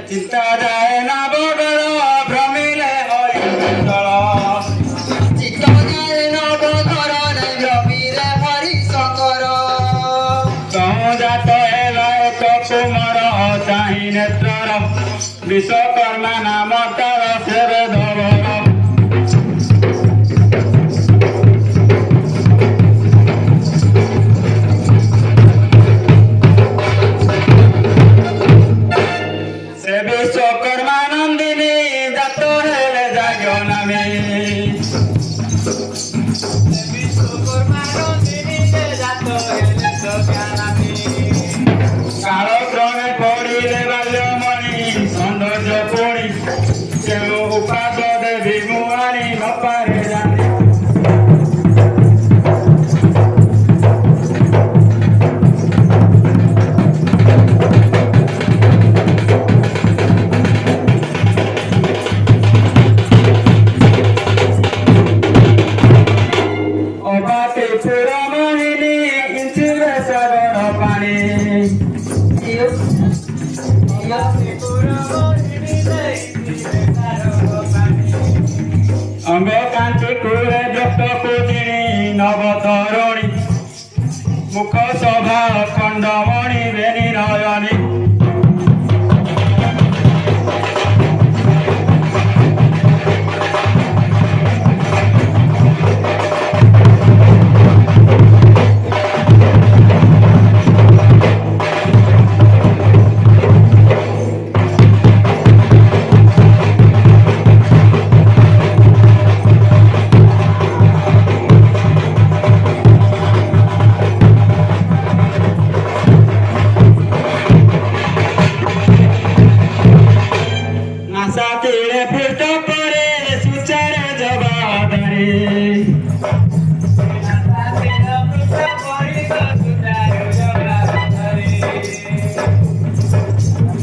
चिंता जाए ना बोगरो भ्रमिले क्षेत्र विश्वकर्मा नाम तार सेवे धवर से विश्वकर्मा नंदिनी जात हेले जाग्यो नामे कालक्रमे पड़िले बाल्यमणि सौंदर्य पुणी तेणु उपास देवी मुआणी नपारे जाने अबाते पुरा मोहिनी इंचिले सागर पानी अंग कांति कुले व्यक्त पूजिणी नवतरुणी मुख शोभा खंडमणि वेणी नयनी नाचा तीरे फिरता परे सुचार जवाबदारी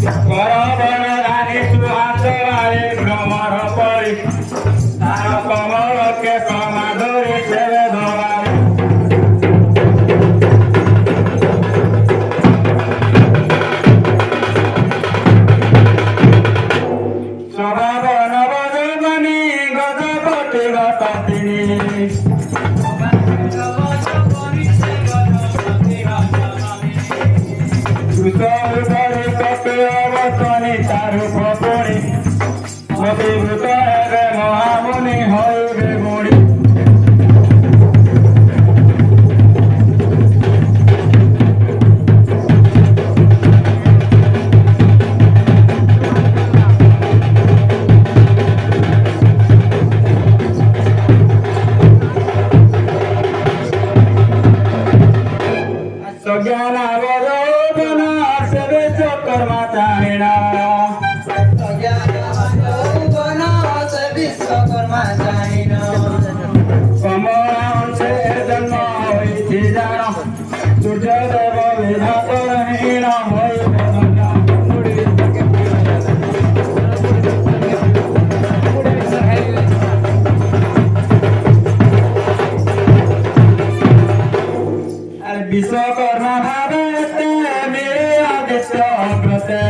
करबन रानी सुहास वाले भ्रमर परी तार कमल के समाधुरी सेवे धवारी स्वभाव नवजौवनी गजपति गपतिनी सुसौधरी कपि अवतनी तारु पपुणी अभिभूत हेबे महामुनि हइबे मुनि सज्ञानावलोकन से विश्वकर्मा चारिणा कमलां से जन्म होइछि जान सूर्यदेव विधातरहीन होइबे विश्वकर्मा भावे मेरे आदित्य व्रते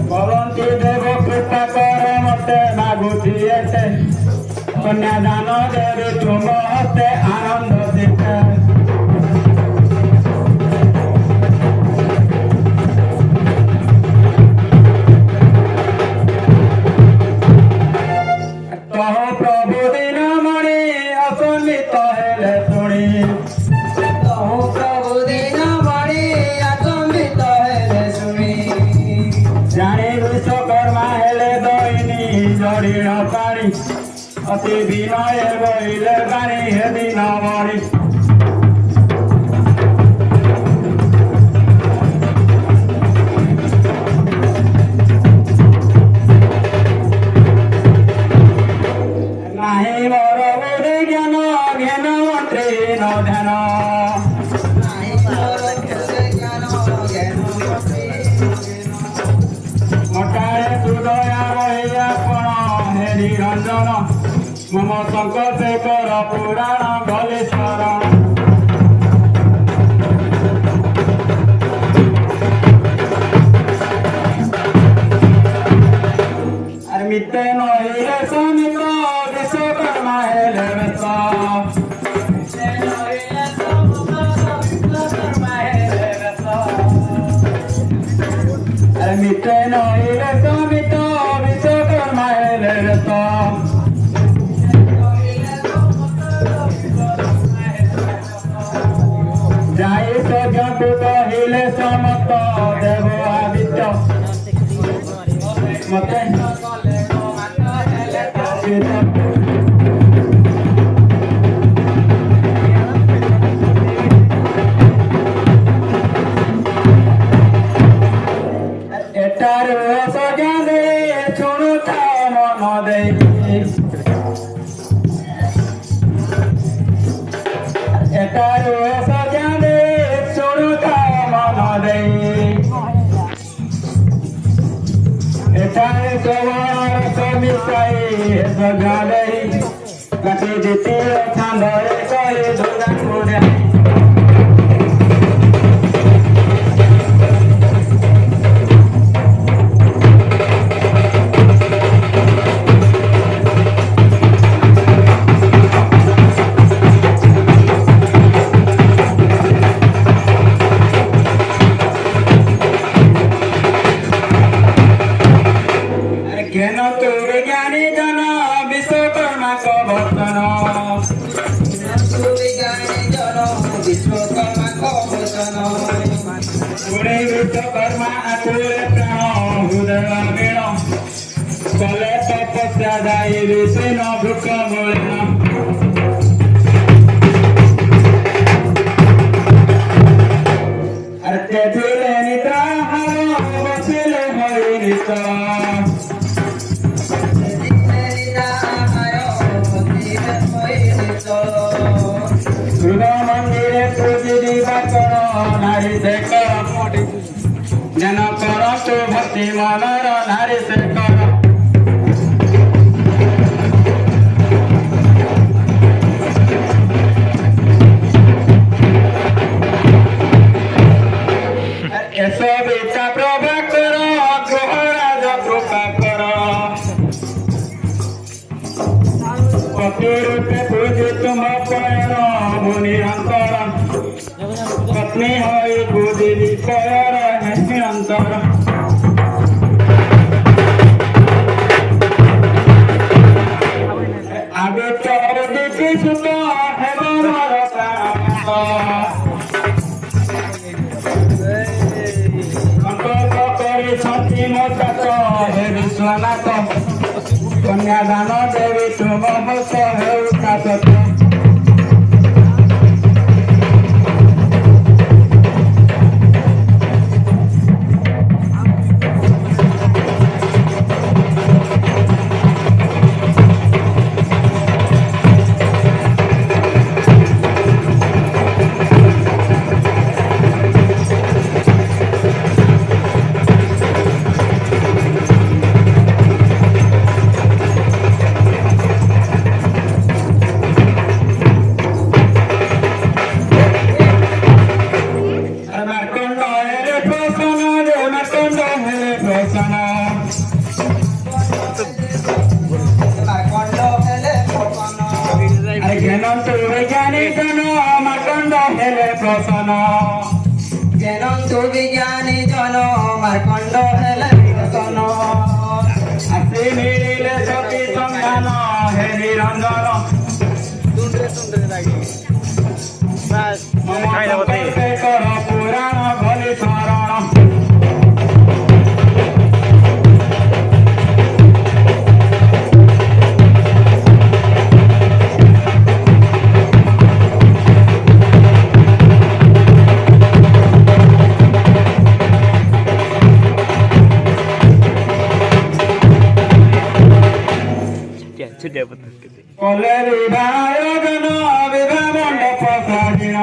बलंती देव कृपा करे मते मागुती एते कन्यादान देवी तुम हस्ते आनंद दिखे तह प्रभु दिन मणि असमित हेले शुणी जानी विश्वकर्मा हेले दईनी जड़ीण पाणी अति विनय बहिले पाणी हे दिन मणि नाही मोर बुद्धि ज्ञान ज्ञान मंत्री न ध्यान मटारे सुदया रही आपण हे निरंजन मम संकट कर पुराण गले शरण मिते नहिले समित विश्वकर्मा हेले व्यस्त मित्र नहिले समित विश्वकर्मा हेले रत जाई सजंतु कहिले समत देव आदित्य मते एटार सजादे छुणुता मन दे एटार सजादे छुणुता मन दे एटार सवार समिसाई सजादे कटे देते छांदरे कहे दुर्गा मोरे विश्वकर्मा आकुले प्राण हृदय मेण कले तपस्या दायी ऋषिन भूख मूलिन तेथिले निद्राहार बसिले हरि नित सूर्य मंदिरे पूजी दिवाकर नारी शेखर जन करतु भक्ति मनर नारी शेखर एसबिता प्रभाकर गृहराज कृपा कर पतिरूपे पूजी तुम पयर मुनिरंतर पत्नी हई पूजी विषयर निरंतर आगे चर देखी सुत हेब मोर संकल्प करी छठी मोचात हे विश्वनाथ कन्यादान देवी तुम हस हे उठासत जनन्तु विज्ञानी जन मार्कंड हेले प्रसन्न आसी मिलिले सती संधान हे निरंजन कर पुराण भली शरण कले विवाह गण विवाह मंडप साजिन